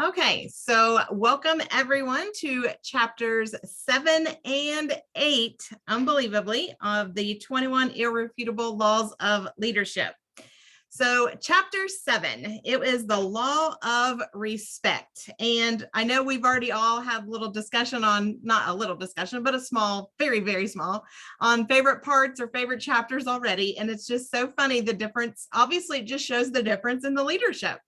Okay, so welcome everyone to chapters 7 and 8, unbelievably, of the 21 Irrefutable Laws of Leadership. So chapter 7, it is the law of respect. And I know we've already all had a little discussion on, not a little discussion, but a small, very, very small, on favorite parts or favorite chapters already. And it's just so funny, the difference. Obviously, it just shows the difference in the leadership.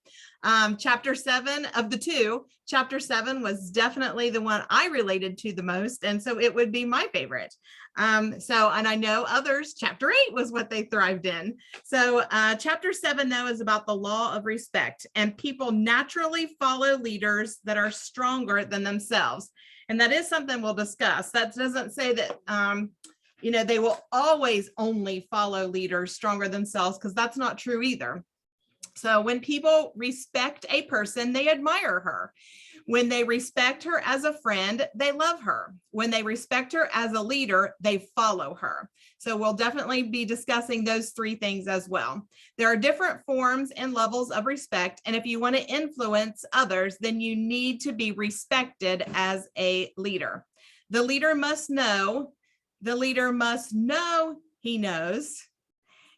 Chapter 7 of the two, chapter 7 was definitely the one I related to the most. And so it would be my favorite. And I know others, chapter 8 was what they thrived in. So chapter 7 though is about the law of respect, and people naturally follow leaders that are stronger than themselves. And that is something we'll discuss. That doesn't say that, they will always only follow leaders stronger themselves, because that's not true either. So when people respect a person, they admire her. When they respect her as a friend, they love her. When they respect her as a leader, they follow her. So we'll definitely be discussing those three things as well. There are different forms and levels of respect. And if you want to influence others, then you need to be respected as a leader. The leader must know he knows,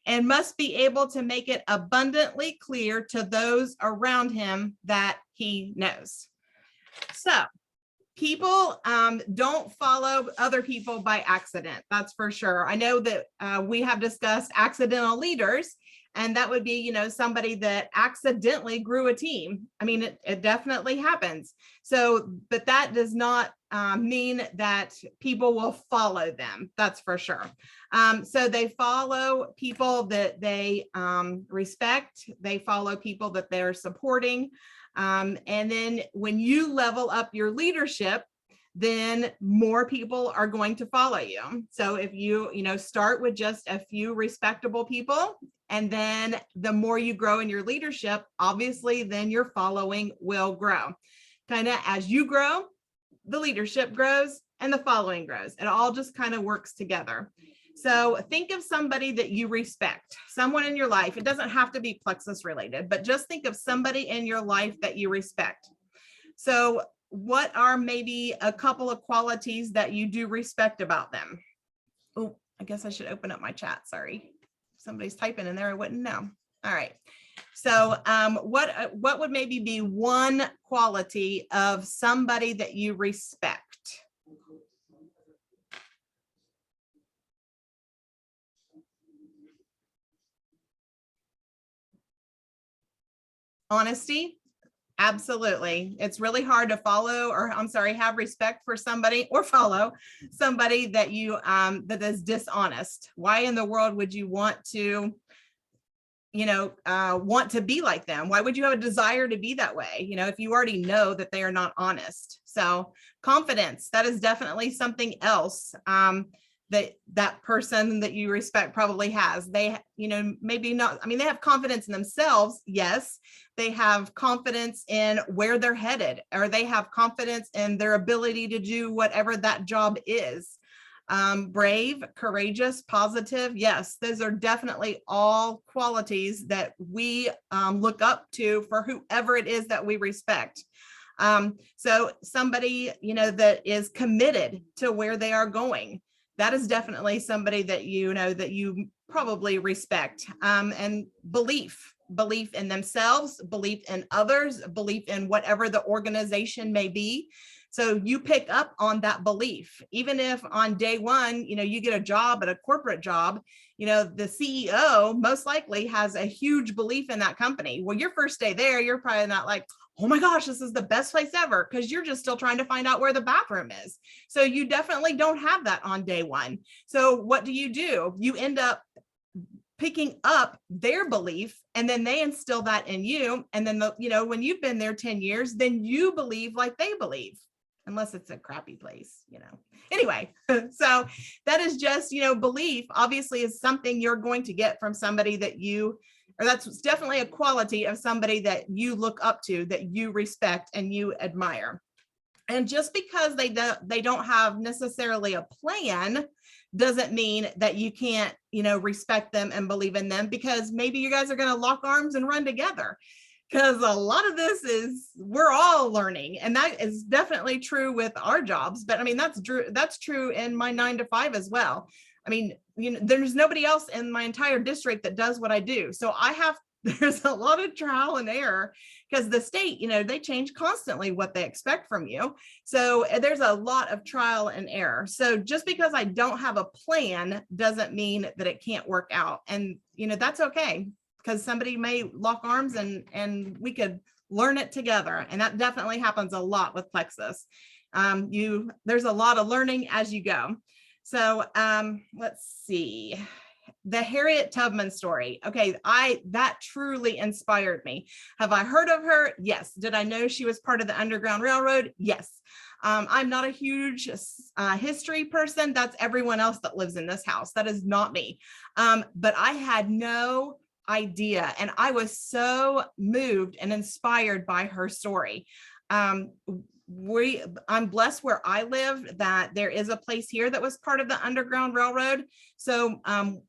and must be able to make it abundantly clear to those around him that he knows. So people don't follow other people by accident. That's for sure. I know that we have discussed accidental leaders, and that would be, somebody that accidentally grew a team. I mean, it definitely happens. So, but that does not mean that people will follow them. That's for sure. So they follow people that they respect. They follow people that they're supporting. And then when you level up your leadership, then more people are going to follow you. So if you, start with just a few respectable people, and then the more you grow in your leadership, obviously, then your following will grow. Kind of as you grow, the leadership grows and the following grows. It all just kind of works together. So think of somebody that you respect, someone in your life. It doesn't have to be Plexus related, but just think of somebody in your life that you respect. So what are maybe a couple of qualities that you do respect about them? Oh, I guess I should open up my chat. Sorry. Somebody's typing in there. I wouldn't know. All right. So what would maybe be one quality of somebody that you respect? Honesty. Absolutely. It's really hard to have respect for somebody or follow somebody that you that is dishonest. Why in the world would you want to be like them? Why would you have a desire to be that way? If you already know that they are not honest. So confidence, that is definitely something else that person that you respect probably has. They, maybe not, I mean, they have confidence in themselves. Yes. They have confidence in where they're headed, or they have confidence in their ability to do whatever that job is. Brave, courageous, positive. Yes, those are definitely all qualities that we look up to for whoever it is that we respect. So somebody, that is committed to where they are going, that is definitely somebody that that you probably respect. And belief in themselves, belief in others, belief in whatever the organization may be. So you pick up on that belief, even if on day one, you get a job at a corporate job, the CEO most likely has a huge belief in that company. Well, your first day there, you're probably not like, oh my gosh, this is the best place ever, because you're just still trying to find out where the bathroom is. So you definitely don't have that on day one. So what do? You end up picking up their belief, and then they instill that in you. And then, when you've been there 10 years, then you believe like they believe, unless it's a crappy place, Anyway, so that is just, belief obviously is something you're going to get from somebody that's definitely a quality of somebody that you look up to, that you respect and you admire. And just because they don't have necessarily a plan doesn't mean that you can't, respect them and believe in them, because maybe you guys are going to lock arms and run together. because a lot of this is, we're all learning, and that is definitely true with our jobs. But I mean, that's true in my 9 to 5 as well. I mean, there's nobody else in my entire district that does what I do. So there's a lot of trial and error, because the state, they change constantly what they expect from you. So there's a lot of trial and error. So just because I don't have a plan doesn't mean that it can't work out. And, that's okay, because somebody may lock arms and we could learn it together. And that definitely happens a lot with Plexus. There's a lot of learning as you go. So let's see. The Harriet Tubman story. Okay, that truly inspired me. Have I heard of her? Yes. Did I know she was part of the Underground Railroad? Yes. I'm not a huge history person. That's everyone else that lives in this house. That is not me. But I had no idea, and I was so moved and inspired by her story. I'm blessed where I live that there is a place here that was part of the Underground Railroad. So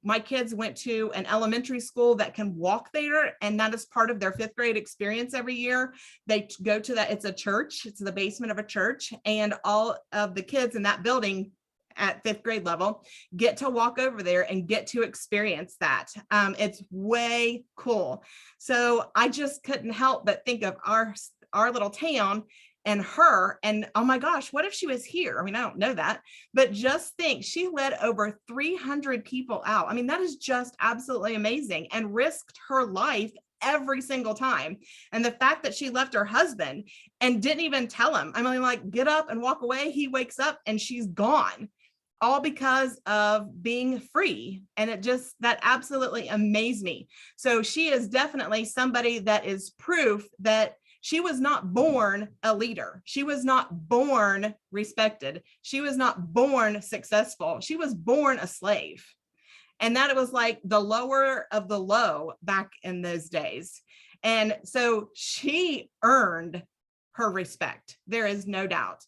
my kids went to an elementary school that can walk there, and that is part of their 5th grade experience every year. They go to that. It's a church. It's the basement of a church, and all of the kids in that building at 5th grade level get to walk over there and get to experience that. It's way cool. So I just couldn't help but think of our little town and her, and oh my gosh, what if she was here? I mean, I don't know that, but just think, she led over 300 people out. I mean, that is just absolutely amazing, and risked her life every single time. And the fact that she left her husband and didn't even tell him, I mean, like, get up and walk away. He wakes up and she's gone, all because of being free. And that absolutely amazed me. So she is definitely somebody that is proof that she was not born a leader. She was not born respected. She was not born successful. She was born a slave. And that it was like the lower of the low back in those days. And so she earned her respect. There is no doubt.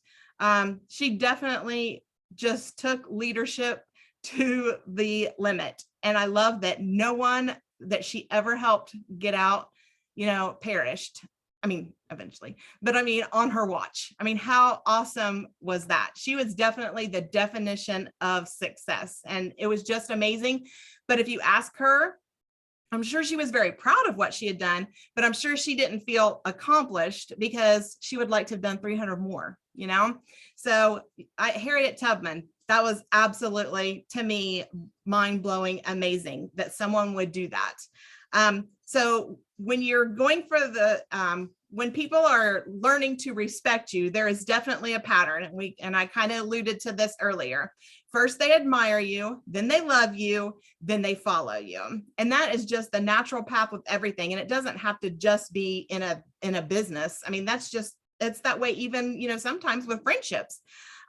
She definitely just took leadership to the limit. And I love that no one that she ever helped get out, perished. I mean, eventually, but I mean, on her watch. I mean, how awesome was that? She was definitely the definition of success, and it was just amazing. But if you ask her, I'm sure she was very proud of what she had done, but I'm sure she didn't feel accomplished, because she would like to have done 300 more, So Harriet Tubman, that was absolutely, to me, mind-blowing, amazing that someone would do that. So when you're going for when people are learning to respect you, there is definitely a pattern. And I kind of alluded to this earlier. First, they admire you, then they love you, then they follow you. And that is just the natural path with everything. And it doesn't have to just be in a business. I mean, it's that way even, sometimes with friendships.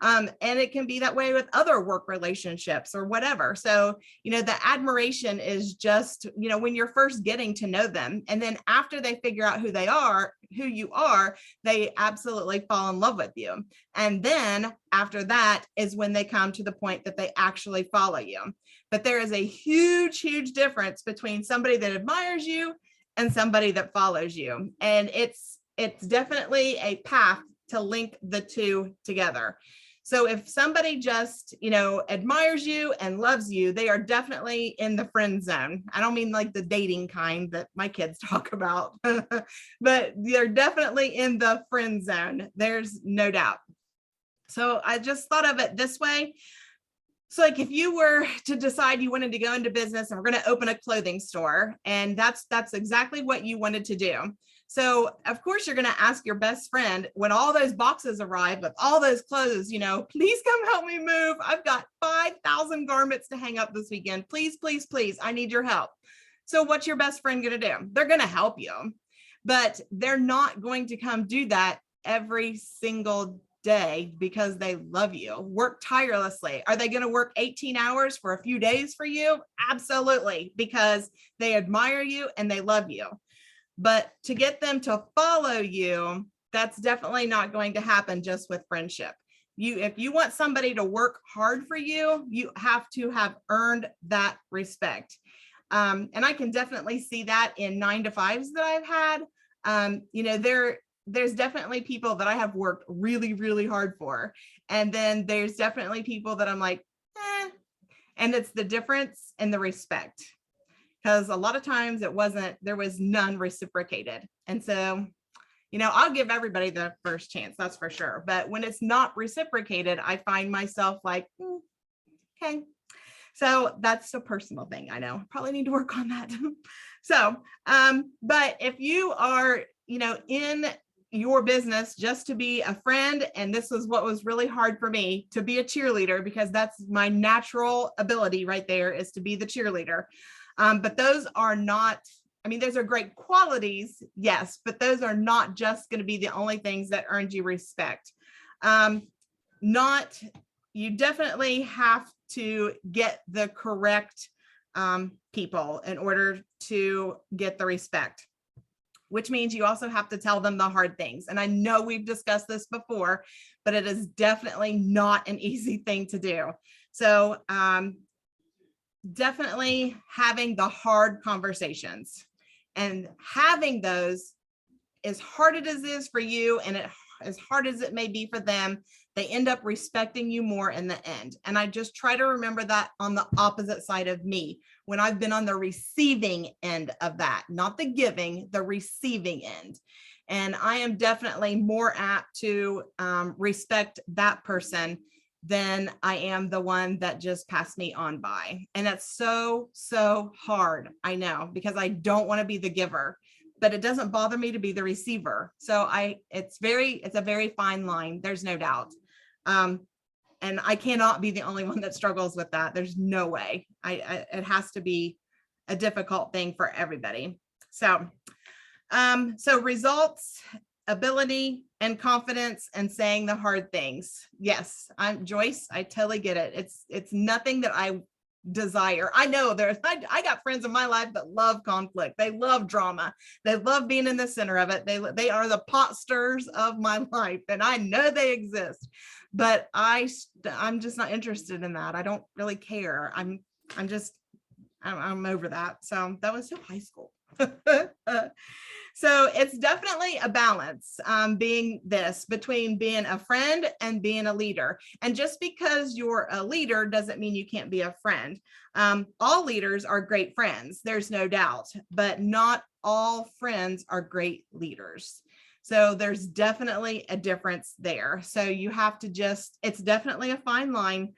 And it can be that way with other work relationships or whatever. So, the admiration is just, when you're first getting to know them, and then after they figure out who you are, they absolutely fall in love with you. And then after that is when they come to the point that they actually follow you. But there is a huge, huge difference between somebody that admires you and somebody that follows you. And it's definitely a path to link the two together. So if somebody just, admires you and loves you, they are definitely in the friend zone. I don't mean like the dating kind that my kids talk about, but they're definitely in the friend zone. There's no doubt. So I just thought of it this way. So like if you were to decide you wanted to go into business and we're going to open a clothing store, and that's exactly what you wanted to do. So of course you're going to ask your best friend when all those boxes arrive with all those clothes, please come help me move. I've got 5,000 garments to hang up this weekend. Please, please, please. I need your help. So what's your best friend going to do? They're going to help you, but they're not going to come do that every single day because they love you. Work tirelessly. Are they going to work 18 hours for a few days for you? Absolutely, because they admire you and they love you. But to get them to follow you, that's definitely not going to happen just with friendship. If you want somebody to work hard for you, you have to have earned that respect. And I can definitely see that in 9 to 5s that I've had. You know, there's definitely people that I have worked really, really hard for. And then there's definitely people that I'm like, eh. And it's the difference in the respect. Because a lot of times there was none reciprocated. And so, you know, I'll give everybody the first chance, that's for sure. But when it's not reciprocated, I find myself like, okay. So that's a personal thing. I know, probably need to work on that. So, but if you are, you know, in your business just to be a friend, and this is what was really hard for me, to be a cheerleader, because that's my natural ability right there, is to be the cheerleader. But those are not, I mean, those are great qualities, yes, but those are not just going to be the only things that earned you respect. You definitely have to get the correct people in order to get the respect, which means you also have to tell them the hard things. And I know we've discussed this before, but it is definitely not an easy thing to do. So definitely having the hard conversations, and having those, as hard as it is for you and as hard as it may be for them, they end up respecting you more in the end. And I just try to remember that on the opposite side of me, when I've been on the receiving end of that, not the giving, the receiving end. And I am definitely more apt to respect that person than I am the one that just passed me on by. And that's so, so hard. I know, because I don't want to be the giver, but it doesn't bother me to be the receiver. So it's a very fine line. There's no doubt. And I cannot be the only one that struggles with that. There's no way. It has to be a difficult thing for everybody. So results, ability, and confidence, and saying the hard things. Yes, I'm Joyce. I totally get it. It's nothing that I desire. I know I got friends in my life that love conflict. They love drama. They love being in the center of it. They are the pot stirrers of my life, and I know they exist, but I'm just not interested in that. I don't really care. I'm over that. So that was so high school. So it's definitely a balance, between being a friend and being a leader. And just because you're a leader doesn't mean you can't be a friend. All leaders are great friends, there's no doubt, but not all friends are great leaders. So there's definitely a difference there. So you have to it's definitely a fine line.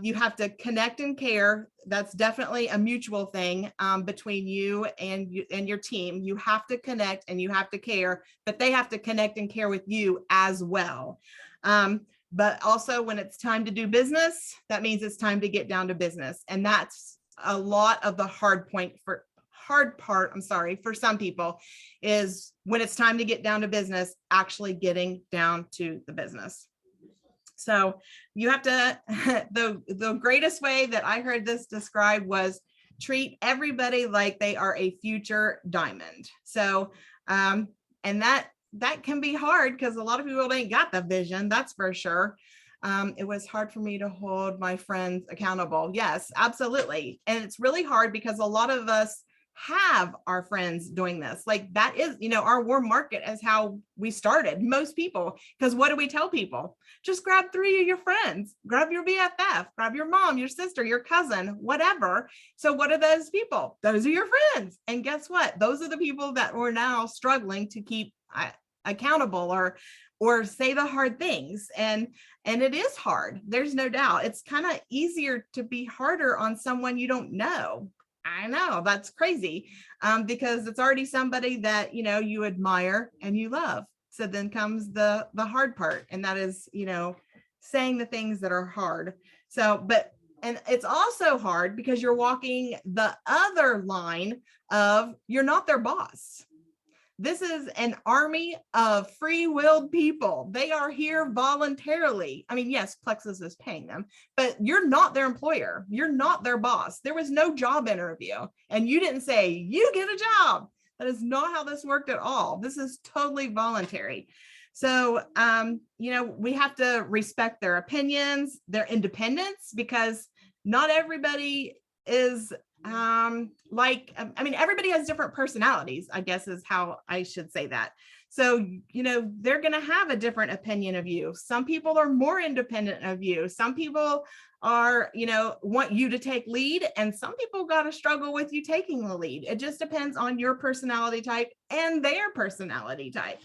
You have to connect and care. That's definitely a mutual thing between you and your team. You have to connect and you have to care, but they have to connect and care with you as well. But also, when it's time to do business, that means it's time to get down to business. And that's a lot of the hard part, for some people, is when it's time to get down to business, actually getting down to the business. So you have to, the greatest way that I heard this described was treat everybody like they are a future diamond. So, and that can be hard because a lot of people ain't got the vision, that's for sure. It was hard for me to hold my friends accountable. Yes, absolutely. And it's really hard because a lot of us have our friends doing this. Like, that is, our warm market is how we started, most people. Because what do we tell people? Just grab 3 of your friends, grab your BFF, grab your mom, your sister, your cousin, whatever. So what are those people? Those are your friends. And guess what? Those are the people that we're now struggling to keep accountable or say the hard things. And it is hard. There's no doubt. It's kind of easier to be harder on someone you don't know. I know, that's crazy, because it's already somebody that, you admire and you love. So then comes the hard part, and that is, saying the things that are hard. So, and it's also hard because you're walking the other line of you're not their boss. This is an army of free-willed people. They are here voluntarily. I mean, yes, Plexus is paying them, but you're not their employer. You're not their boss. There was no job interview, and you didn't say, you get a job. That is not how this worked at all. This is totally voluntary. So, we have to respect their opinions, their independence, because not everybody is I mean, everybody has different personalities, I guess is how I should say that. So, you know, they're going to have a different opinion of you. Some people are more independent of you. Some people are, you know, want you to take lead, and some people got to struggle with you taking the lead. It just depends on your personality type and their personality type.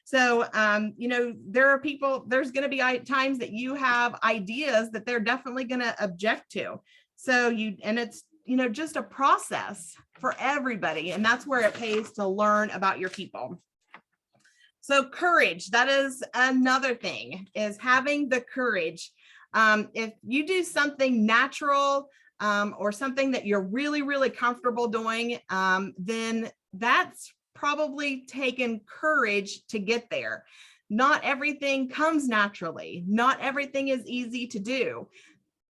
So, you know, there's going to be times that you have ideas that they're definitely going to object to. So it's, you know, just a process for everybody. And that's where it pays to learn about your people. So courage, that is another thing, is having the courage. If you do something natural or something that you're really, really comfortable doing, then that's probably taken courage to get there. Not everything comes naturally. Not everything is easy to do.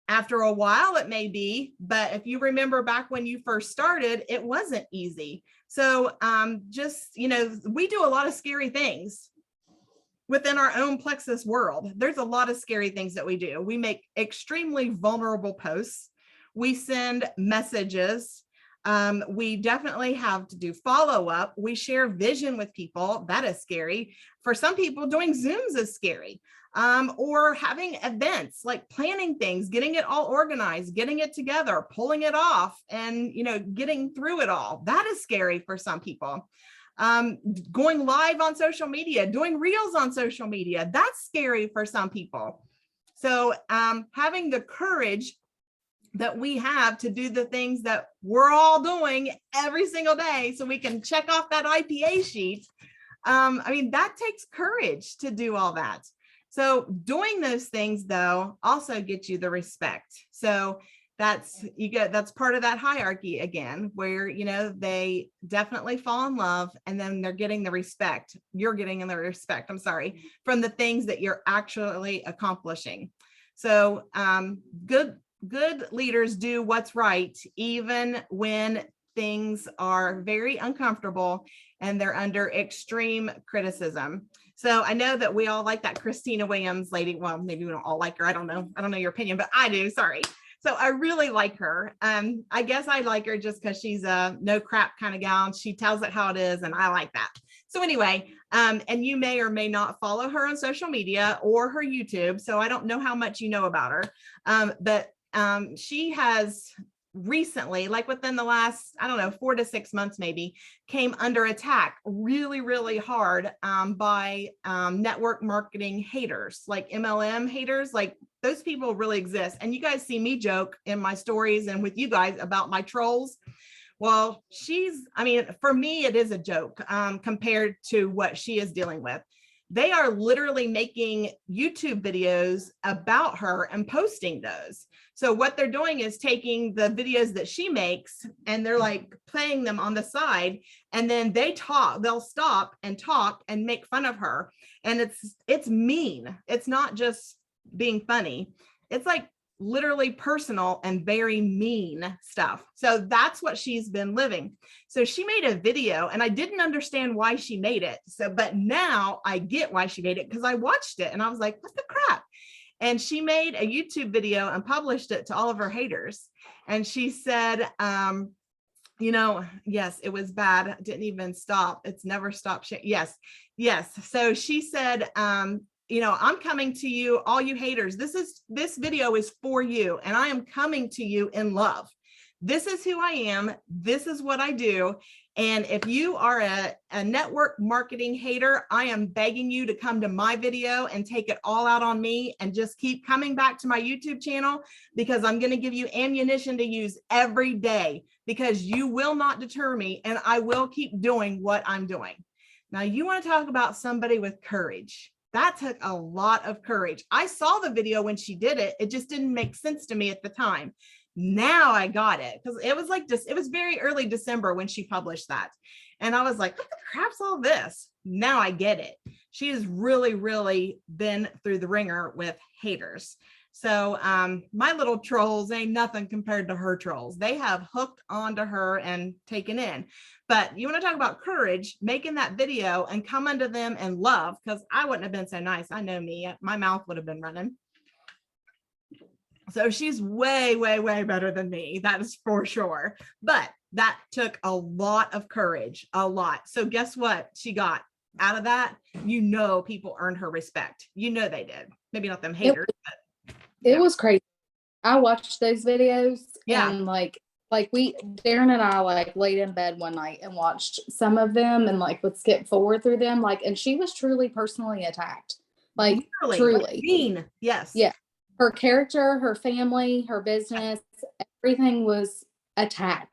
After a while, it may be, but if you remember back when you first started, it wasn't easy. So just, you know, we do a lot of scary things within our own Plexus world. There's a lot of scary things that we do. We make extremely vulnerable posts. We send messages. We definitely have to do follow-up. We share vision with people. That is scary. For some people, doing Zooms is scary. Or having events, like planning things, getting it all organized, getting it together, pulling it off, and, you know, getting through it all. That is scary for some people. Going live on social media, doing reels on social media, that's scary for some people. So having the courage that we have to do the things that we're all doing every single day so we can check off that IPA sheet. I mean, that takes courage to do all that. So doing those things, though, also gets you the respect. So that's part of that hierarchy again, where, you know, they definitely fall in love, and then they're getting the respect. You're getting the respect, from the things that you're actually accomplishing. So good leaders do what's right, even when things are very uncomfortable and they're under extreme criticism. So I know that we all like that Christina Williams lady. Well, maybe we don't all like her. I don't know your opinion, but I do. Sorry. So I really like her. I guess I like her just because she's a no crap kind of gal. She tells it how it is, and I like that. So anyway, and you may or may not follow her on social media or her YouTube. So I don't know how much you know about her, but she has recently, like within the last, 4 to 6 months, maybe, came under attack really, really hard by network marketing haters, like MLM haters. Like, those people really exist. And you guys see me joke in my stories and with you guys about my trolls. Well, for me, it is a joke compared to what she is dealing with. They are literally making YouTube videos about her and posting those. So what they're doing is taking the videos that she makes and they're like playing them on the side, and then they'll stop and talk and make fun of her. And it's mean. It's not just being funny. It's like literally personal and very mean stuff. So that's what she's been living. So she made a video, and I didn't understand why she made it. But now I get why she made it, because I watched it and I was like, what the crap? And she made a YouTube video and published it to all of her haters. And she said, yes, it was bad. It didn't even stop. It's never stopped. Yes. So she said, I'm coming to you, all you haters. This video is for you, and I am coming to you in love. This is who I am. This is what I do. And if you are a network marketing hater, I am begging you to come to my video and take it all out on me, and just keep coming back to my YouTube channel, because I'm going to give you ammunition to use every day, because you will not deter me, and I will keep doing what I'm doing. Now, you want to talk about somebody with courage. That took a lot of courage. I saw the video when she did it. It just didn't make sense to me at the time. Now I got it, because it was very early December when she published that. And I was like, what the crap's all this? Now I get it. She has really, really been through the ringer with haters. So my little trolls ain't nothing compared to her trolls. They have hooked onto her and taken in. But you want to talk about courage, making that video and come unto them in love, because I wouldn't have been so nice. I know me, my mouth would have been running. So she's way, way, way better than me. That is for sure. But that took a lot of courage, a lot. So guess what she got out of that? People earned her respect. They did. Maybe not them haters, but it was crazy. I watched those videos and Darren and I laid in bed one night and watched some of them and would skip forward through them. And she was truly personally attacked. Truly. Mean. Yes. Yeah. Her character, her family, her business, everything was attacked.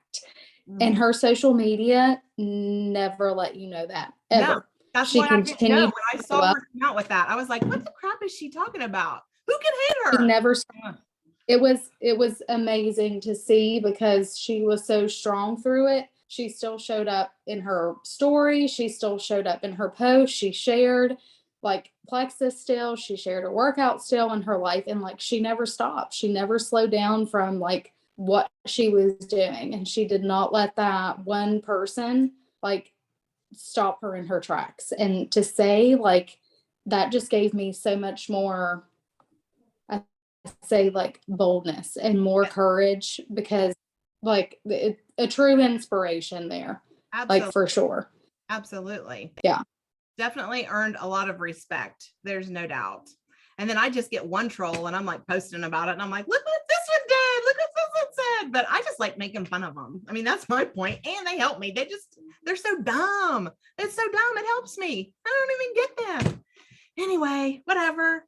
And her social media never let you know that ever. No, that's she what continued I did know. When I saw her come out with that, I was like, what the crap is she talking about? Who can hate her? She never stopped. It was amazing to see because she was so strong through it. She still showed up in her story. She still showed up in her post. She shared Plexus still. She shared her workout still in her life. And she never stopped. She never slowed down from what she was doing. And she did not let that one person stop her in her tracks. And to say that just gave me so much more, boldness and more courage because a true inspiration there. Absolutely. For sure. Absolutely. Yeah. Definitely earned a lot of respect. There's no doubt. And then I just get one troll and I'm posting about it and I'm like, look what this one did. Look what this one said. But I just like making fun of them. I mean, that's my point. And they help me. They're so dumb. It's so dumb. It helps me. I don't even get them. Anyway, whatever.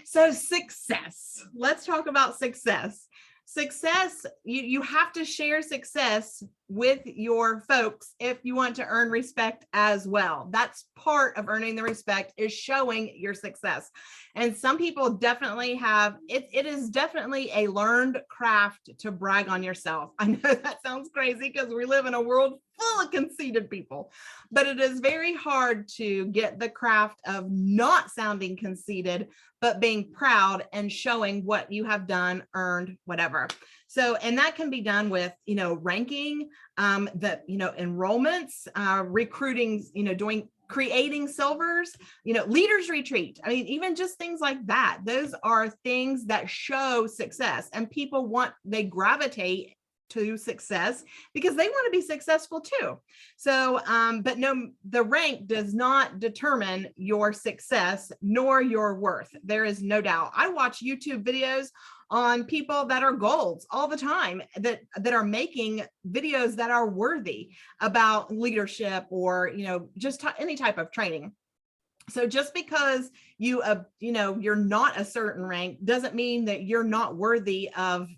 So success. Let's talk about success. Success, you have to share success with your folks if you want to earn respect as well. That's part of earning the respect, is showing your success. And some people definitely have it. It is definitely a learned craft to brag on yourself. I know that sounds crazy because we live in a world full of conceited people, but it is very hard to get the craft of not sounding conceited, but being proud and showing what you have done, earned, whatever. So, and that can be done with, ranking, enrollments, recruiting, creating silvers, leaders retreat. I mean, even just things like that. Those are things that show success, and people they gravitate to success because they want to be successful too. So, but no, the rank does not determine your success nor your worth. There is no doubt. I watch YouTube videos on people that are golds all the time that are making videos that are worthy about leadership or, just any type of training. So just because you're not a certain rank doesn't mean that you're not worthy of,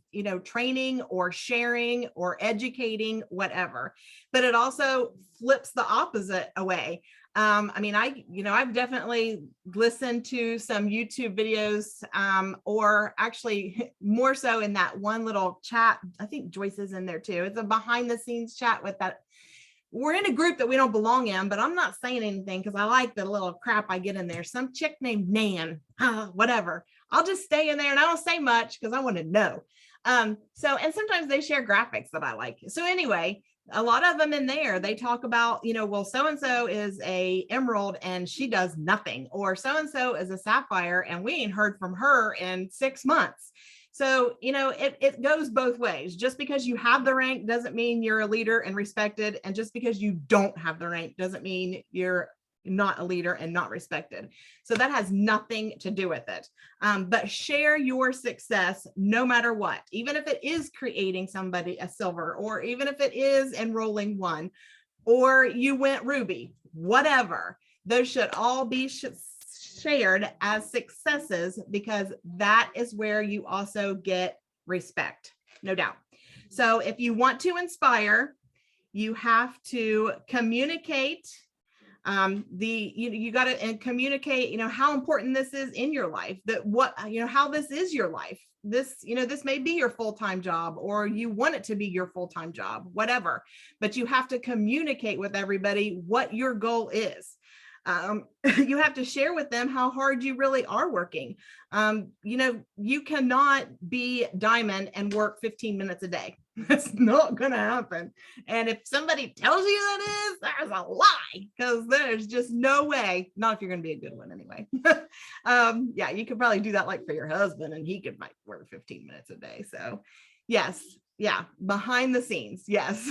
training or sharing or educating, whatever. But it also flips the opposite away. I've definitely listened to some YouTube videos, or actually more so in that one little chat. I think Joyce is in there too. It's a behind the scenes chat with that. We're in a group that we don't belong in, but I'm not saying anything because I like the little crap I get in there. Some chick named Nan, whatever. I'll just stay in there and I don't say much because I want to know. And sometimes they share graphics that I like. So anyway, a lot of them in there, they talk about, well, so-and-so is a emerald and she does nothing, or so-and-so is a sapphire and we ain't heard from her in 6 months. So, it goes both ways. Just because you have the rank doesn't mean you're a leader and respected. And just because you don't have the rank doesn't mean you're not a leader and not respected. So that has nothing to do with it. But share your success no matter what, even if it is creating somebody a silver, or even if it is enrolling one, or you went Ruby, whatever. Those should all be shared as successes, because that is where you also get respect, no doubt. So if you want to inspire, you have to communicate you got to communicate, how important this is in your life, how this is your life. This may be your full-time job, or you want it to be your full-time job, whatever, but you have to communicate with everybody what your goal is. You have to share with them how hard you really are working. You cannot be Diamond and work 15 minutes a day. That's not going to happen. And if somebody tells you that is, there's a lie, because there's just no way. Not if you're going to be a good one anyway. Yeah, you could probably do that like for your husband, and he could might work 15 minutes a day. So yes, yeah, behind the scenes. Yes.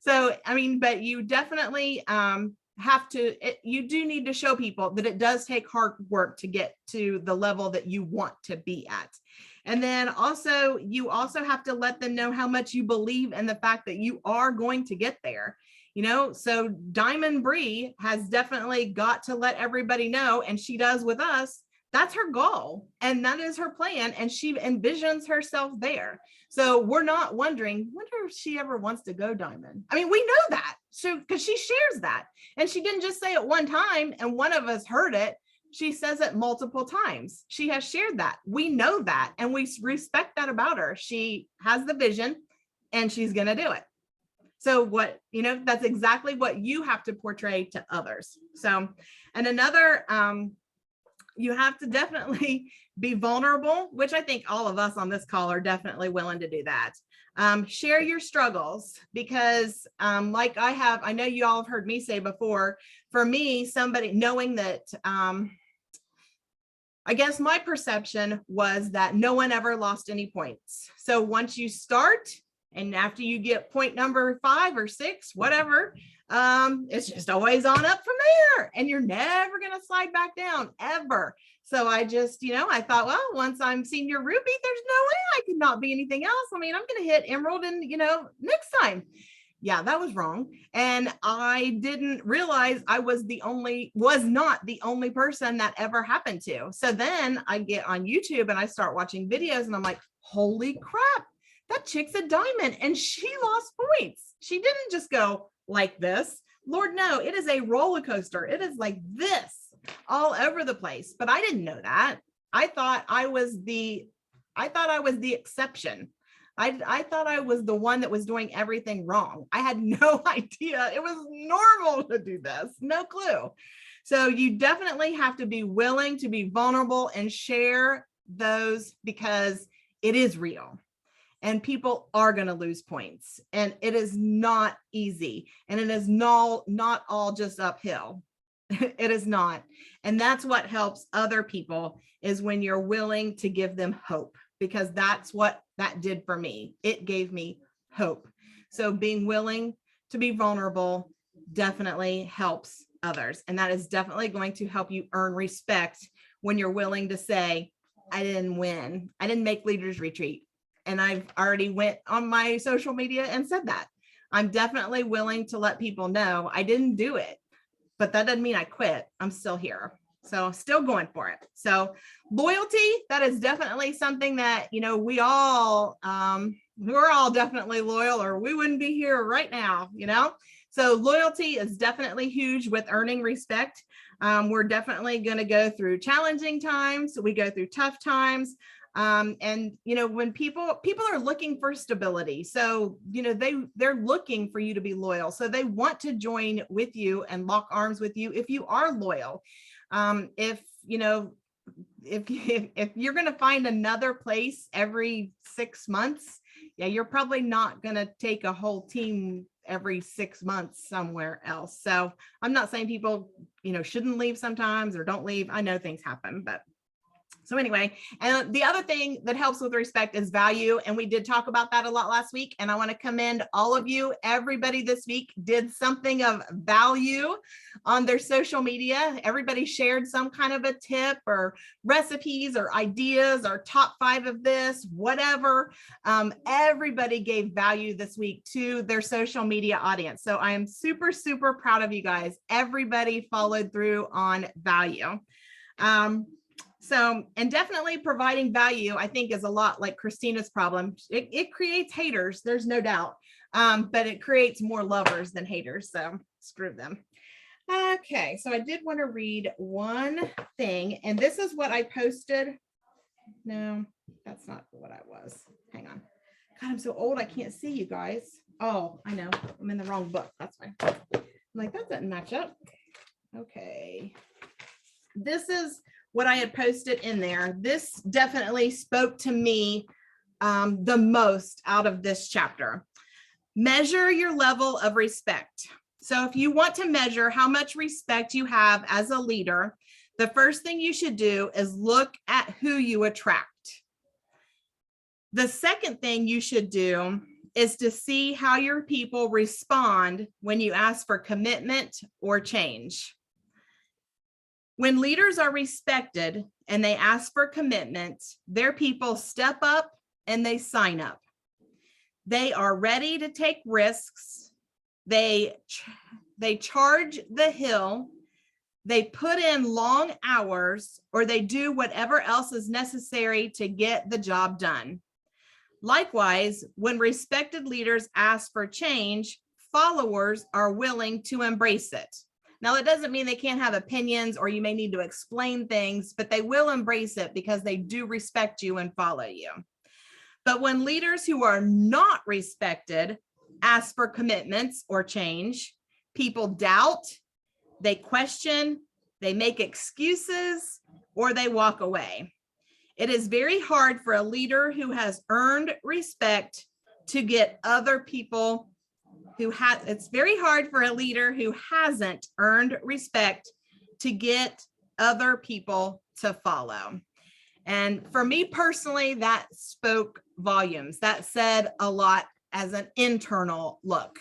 So, I mean, but you definitely have to, you do need to show people that it does take hard work to get to the level that you want to be at. And then also, you also have to let them know how much you believe in the fact that you are going to get there. You know, so Diamond Bree has definitely got to let everybody know, and she does with us. That's her goal, and that is her plan, and she envisions herself there. So we're not wondering, wonder if she ever wants to go diamond. I mean, we know that, so because she shares that, and she didn't just say it one time and one of us heard it. She says it multiple times. She has shared that. We know that, and we respect that about her. She has the vision, and she's going to do it. So what, you know, that's exactly what you have to portray to others. So, and another, you have to definitely be vulnerable, which I think all of us on this call are definitely willing to do that. Share your struggles, because like I know you all have heard me say before, for me, somebody knowing that, I guess my perception was that no one ever lost any points. So once you start, and after you get point number 5 or 6, whatever, it's just always on up from there, and you're never going to slide back down ever. So I just, you know, I thought, well, once I'm senior ruby, there's no way I could not be anything else. I mean, I'm going to hit emerald and, you know, next time. Yeah, that was wrong. And I didn't realize I was not the only person that ever happened to. So then I get on YouTube and I start watching videos, and I'm like, holy crap, that chick's a diamond and she lost points. She didn't just go like this. Lord, no, it is a roller coaster. It is like this all over the place. But I didn't know that. I thought I was the exception. I thought I was the one that was doing everything wrong. I had no idea it was normal to do this. No clue. So you definitely have to be willing to be vulnerable and share those, because it is real. And people are going to lose points, and it is not easy, and it is not all just uphill. It is not. And that's what helps other people, is when you're willing to give them hope, because that's what that did for me. It gave me hope. So being willing to be vulnerable definitely helps others. And that is definitely going to help you earn respect when you're willing to say, I didn't win. I didn't make leaders retreat. And I've already went on my social media and said that. I'm definitely willing to let people know I didn't do it, but that doesn't mean I quit. I'm still here. So still going for it. So loyalty, that is definitely something that, you know, we're all definitely loyal, or we wouldn't be here right now, you know? So loyalty is definitely huge with earning respect. We're definitely going to go through challenging times. We go through tough times. And, you know, when people are looking for stability, so, you know, they're looking for you to be loyal. So they want to join with you and lock arms with you if you are loyal. If, you know, if you're going to find another place every 6 months, yeah, you're probably not going to take a whole team every 6 months somewhere else. So I'm not saying people, you know, shouldn't leave sometimes or don't leave. I know things happen, but so anyway, and the other thing that helps with respect is value. And we did talk about that a lot last week. And I want to commend all of you. Everybody this week did something of value on their social media. Everybody shared some kind of a tip or recipes or ideas or top 5 of this, whatever. Everybody gave value this week to their social media audience. So I am super, super proud of you guys. Everybody followed through on value. So, and definitely providing value, I think, is a lot like Christina's problem. It creates haters, there's no doubt, but it creates more lovers than haters. So screw them. Okay, so I did want to read one thing, and this is what I posted. No, that's not what I was. Hang on. God, I'm so old, I can't see you guys. Oh, I know, I'm in the wrong book. That's why. I'm like, that doesn't match up. Okay. This is what I had posted in there. This definitely spoke to me the most out of this chapter. Measure your level of respect. So if you want to measure how much respect you have as a leader, the first thing you should do is look at who you attract. The second thing you should do is to see how your people respond when you ask for commitment or change. When leaders are respected and they ask for commitment, their people step up and they sign up. They are ready to take risks. They charge the hill. They put in long hours, or they do whatever else is necessary to get the job done. Likewise, when respected leaders ask for change, followers are willing to embrace it. Now, it doesn't mean they can't have opinions or you may need to explain things, but they will embrace it because they do respect you and follow you. But when leaders who are not respected ask for commitments or change, people doubt, they question, they make excuses, or they walk away. It is very hard for a leader who has earned respect to get other people it's very hard for a leader who hasn't earned respect to get other people to follow. And for me personally, that spoke volumes. That said a lot as an internal look.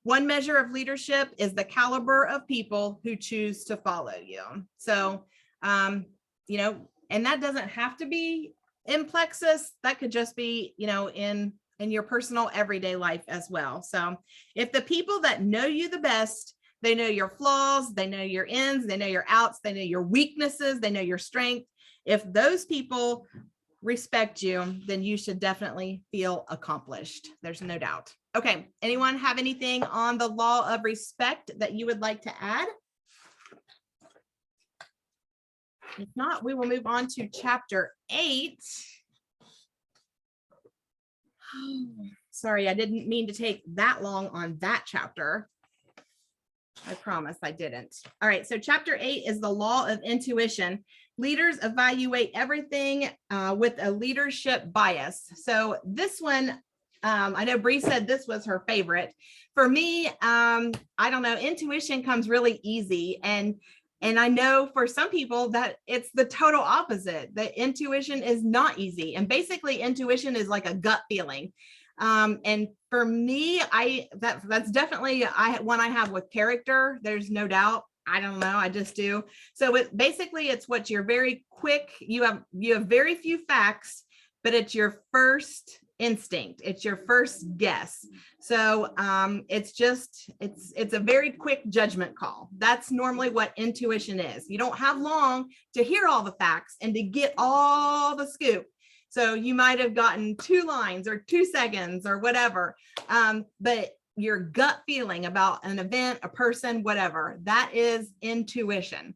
One measure of leadership is the caliber of people who choose to follow you. So, you know, and that doesn't have to be in Plexus. That could just be, you know, in your personal everyday life as well. So if the people that know you the best, they know your flaws, they know your ins, they know your outs, they know your weaknesses, they know your strength. If those people respect you, then you should definitely feel accomplished. There's no doubt. Okay, anyone have anything on the law of respect that you would like to add? If not, we will move on to chapter 8. Sorry, I didn't mean to take that long on that chapter. I promise I didn't. All right, so chapter 8 is the law of intuition. Leaders evaluate everything with a leadership bias. So this one, I know Bree said this was her favorite. For me, I don't know, intuition comes really easy. And I know for some people that it's the total opposite. The intuition is not easy. And basically intuition is like a gut feeling. And for me, that's definitely one I have with character. There's no doubt. I don't know. I just do. So it's what you're very quick. You have very few facts, but it's your first instinct. It's your first guess. So it's a very quick judgment call. That's normally what intuition is. You don't have long to hear all the facts and to get all the scoop. So you might have gotten 2 lines or 2 seconds or whatever, but your gut feeling about an event, a person, whatever, that is intuition.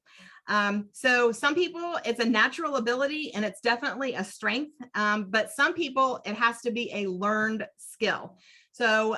So some people, it's a natural ability and it's definitely a strength, but some people, it has to be a learned skill. So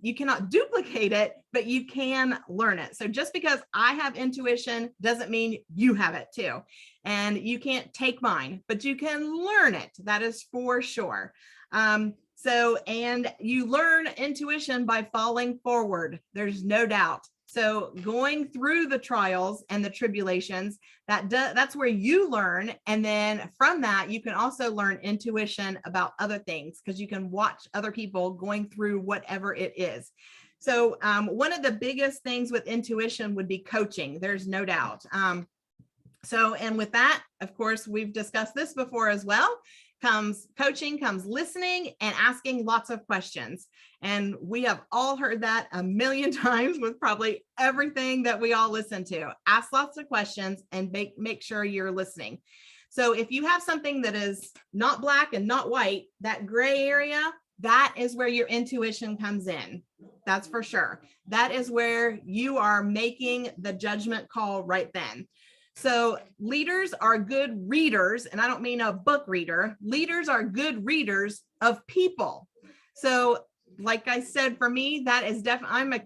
you cannot duplicate it, but you can learn it. So just because I have intuition doesn't mean you have it too. And you can't take mine, but you can learn it. That is for sure. And you learn intuition by falling forward. There's no doubt. So going through the trials and the tribulations, that's where you learn. And then from that, you can also learn intuition about other things because you can watch other people going through whatever it is. So one of the biggest things with intuition would be coaching. There's no doubt. And with that, of course, we've discussed this before as well. Comes coaching, comes listening and asking lots of questions. And we have all heard that a million times with probably everything that we all listen to. Ask lots of questions and make sure you're listening. So if you have something that is not black and not white, that gray area, that is where your intuition comes in. That's for sure. That is where you are making the judgment call right then. So leaders are good readers, and I don't mean a book reader. Leaders are good readers of people. So like I said, for me, that is definitely,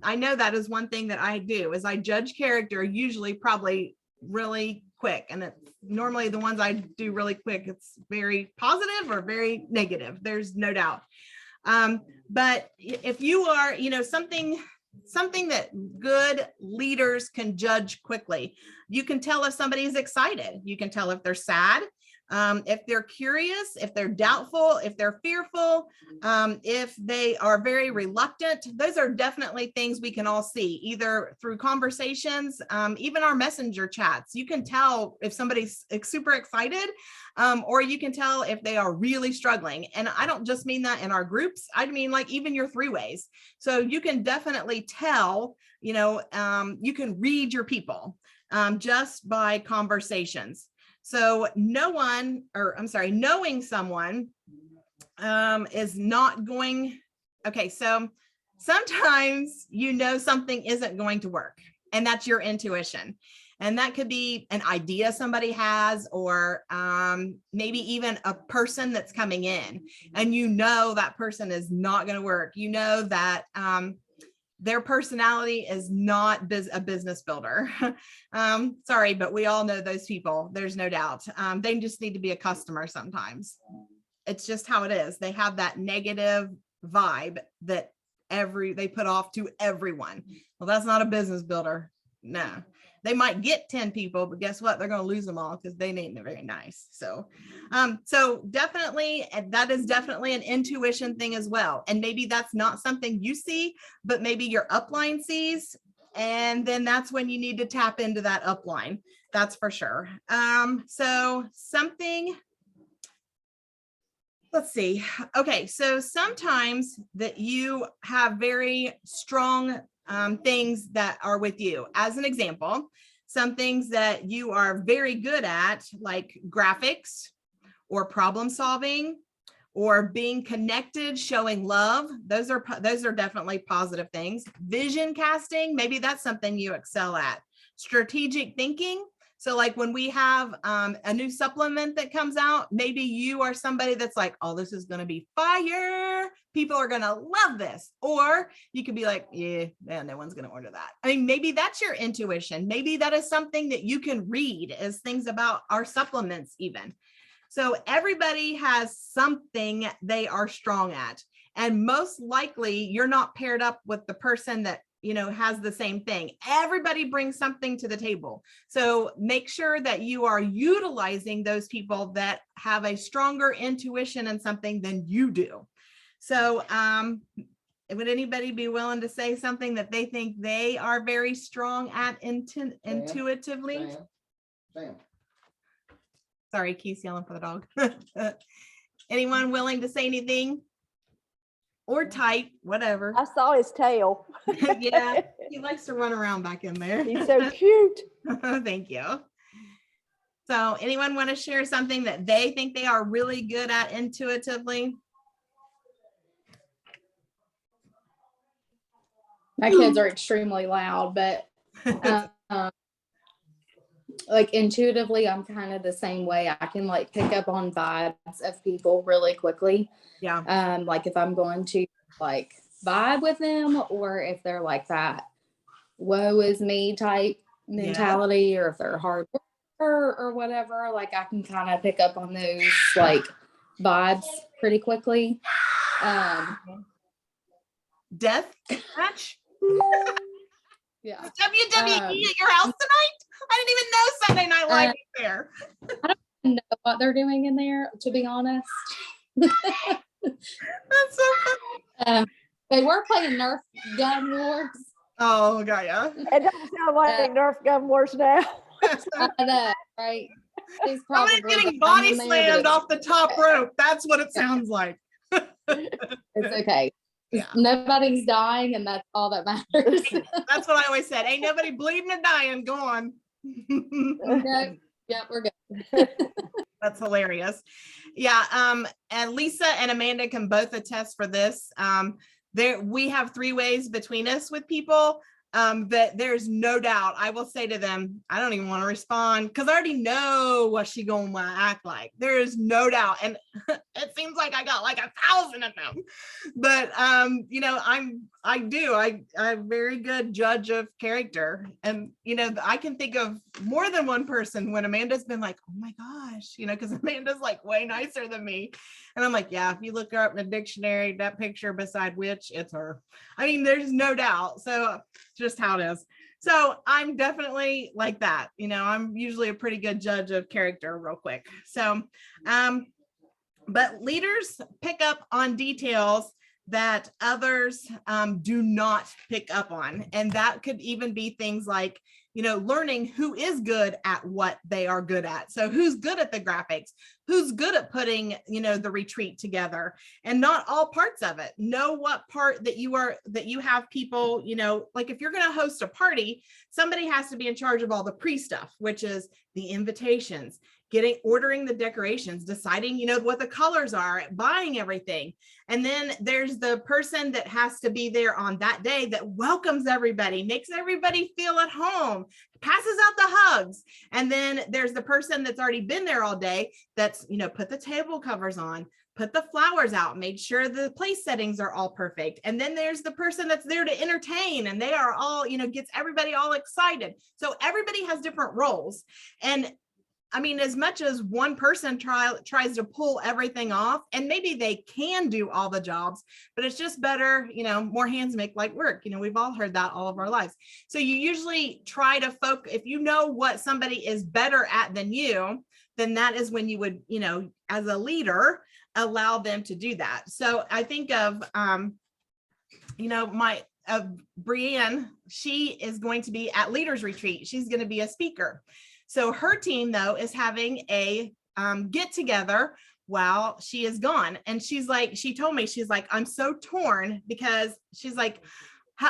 I know that is one thing that I do is I judge character usually probably really quick. And it's normally the ones I do really quick, it's very positive or very negative. There's no doubt. But if you are, something that good leaders can judge quickly, you can tell if somebody is excited. You can tell if they're sad, if they're curious, if they're doubtful, if they're fearful, if they are very reluctant. Those are definitely things we can all see, either through conversations, even our messenger chats. You can tell if somebody's super excited, or you can tell if they are really struggling. And I don't just mean that in our groups. I mean, like even your 3-ways. So you can definitely tell, you can read your people just by conversations. So knowing someone is not going, okay, so sometimes something isn't going to work, and that's your intuition. And that could be an idea somebody has, or maybe even a person that's coming in, and that person is not going to work. That their personality is not a business builder. Sorry, but we all know those people. There's no doubt. They just need to be a customer sometimes. It's just how it is. They have that negative vibe that they put off to everyone. Well, that's not a business builder. No. They might get 10 people, but guess what? They're going to lose them all because they ain't very nice. So definitely, that is definitely an intuition thing as well. And maybe that's not something you see, but maybe your upline sees. And then that's when you need to tap into that upline. That's for sure. So something, let's see. Okay. So sometimes that you have very strong things that are with you. As an example, some things that you are very good at, like graphics or problem solving or being connected, showing love. Those are definitely positive things. Vision casting, maybe that's something you excel at. Strategic thinking. So like when we have a new supplement that comes out, maybe you are somebody that's like, oh, this is going to be fire. People are going to love this. Or you could be like, yeah, no one's going to order that. I mean, maybe that's your intuition. Maybe that is something that you can read as things about our supplements even. So everybody has something they are strong at. And most likely you're not paired up with the person that has the same thing. Everybody brings something to the table. So make sure that you are utilizing those people that have a stronger intuition in something than you do. So would anybody be willing to say something that they think they are very strong at intuitively? Sam. Sorry, Keith's yelling for the dog. Anyone willing to say anything? Or type, whatever. I saw his tail. Yeah, he likes to run around back in there. He's so cute. Thank you. So anyone want to share something that they think they are really good at intuitively? My kids are extremely loud, but like intuitively, I'm kind of the same way. I can like pick up on vibes of people really quickly. Yeah. Like if I'm going to like vibe with them, or if they're like that woe is me type mentality, or if they're hard worker or whatever, like I can kind of pick up on those like vibes pretty quickly. Death match? Yeah. WWE at your house tonight? I didn't even know Sunday Night Live was there. I don't know what they're doing in there, to be honest. That's so funny. They were playing Nerf gun wars. Oh, got ya. It doesn't sound like Nerf gun wars now. I know, right? Somebody's getting body slammed off the top rope. That's what it sounds like. It's okay. Yeah. Nobody's dying, and that's all that matters. That's what I always said. Ain't nobody bleeding or dying. Go on. Okay. Yeah, we're good. That's hilarious. Yeah. And Lisa and Amanda can both attest for this. We have 3 ways between us with people. that there's no doubt I will say to them, I don't even want to respond because I already know what she gonna act like. There is no doubt. And it seems like I got like 1,000 of them. But you know, I'm a very good judge of character. And you know, I can think of more than one person when Amanda's been like, oh my gosh, you know, because Amanda's like way nicer than me. And I'm like, yeah, if you look her up in the dictionary, that picture beside which, it's her. I mean, there's no doubt. So just how it is. So I'm definitely like that. You know, I'm usually a pretty good judge of character real quick. So, but leaders pick up on details that others do not pick up on. And that could even be things like, you know, learning who is good at what they are good at. So who's good at the graphics, who's good at putting, you know, the retreat together, and not all parts of it. Know what part that you have people, you know, like if you're going to host a party, somebody has to be in charge of all the pre-stuff, which is the invitations, ordering the decorations, deciding, you know, what the colors are, buying everything. And then there's the person that has to be there on that day that welcomes everybody, makes everybody feel at home, passes out the hugs. And then there's the person that's already been there all day that's, you know, put the table covers on, put the flowers out, made sure the place settings are all perfect. And then there's the person that's there to entertain, and they are all, you know, gets everybody all excited. So everybody has different roles. And I mean, as much as one person tries to pull everything off, and maybe they can do all the jobs, but it's just better, you know, more hands make light work. You know, we've all heard that all of our lives. So you usually try to focus, if you know what somebody is better at than you, then that is when you would, you know, as a leader, allow them to do that. So I think of, you know, Brienne, she is going to be at Leaders Retreat. She's going to be a speaker. So her team, though, is having a get together while she is gone. And she's like, she told me, she's like, I'm so torn, because she's like,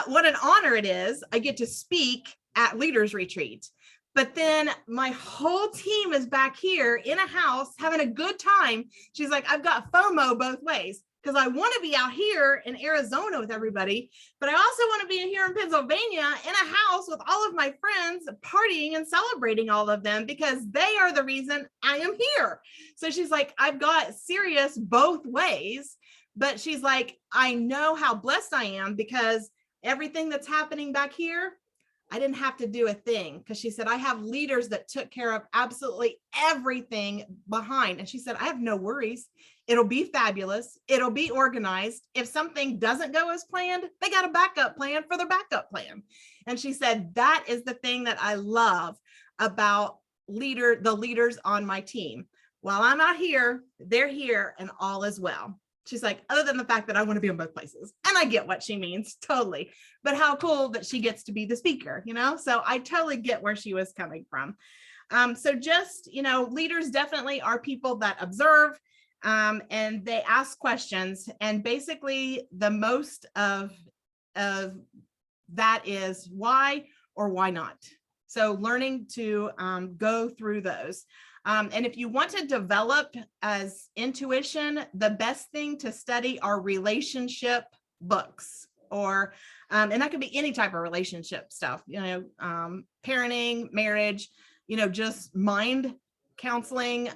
what an honor it is. I get to speak at Leaders Retreat. But then my whole team is back here in a house having a good time. She's like, I've got FOMO both ways, because I want to be out here in Arizona with everybody, but I also want to be here in Pennsylvania in a house with all of my friends, partying and celebrating all of them, because they are the reason I am here. So she's like, I've got serious both ways, but she's like, I know how blessed I am, because everything that's happening back here, I didn't have to do a thing, because she said, I have leaders that took care of absolutely everything behind. And she said, I have no worries. It'll be fabulous. It'll be organized. If something doesn't go as planned, they got a backup plan for their backup plan. And she said, that is the thing that I love about the leaders on my team. While I'm not here, they're here, and all is well. She's like, other than the fact that I want to be in both places. And I get what she means, totally. But how cool that she gets to be the speaker, you know? So I totally get where she was coming from. So just, you know, leaders definitely are people that observe, and they ask questions. And basically the most of that is why or why not. So learning to go through those. And if you want to develop as intuition, the best thing to study are relationship books, or, and that could be any type of relationship stuff, you know, parenting, marriage, you know, just mind counseling,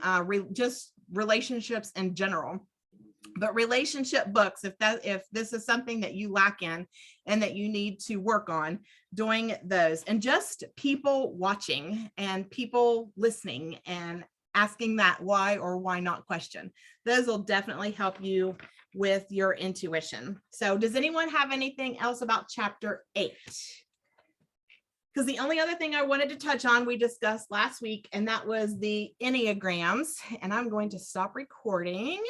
just relationships in general. But relationship books, if this is something that you lack in and that you need to work on, doing those, and just people watching and people listening and asking that why or why not question. Those will definitely help you with your intuition. So does anyone have anything else about chapter 8? Because the only other thing I wanted to touch on, we discussed last week, and that was the Enneagrams. And I'm going to stop recording.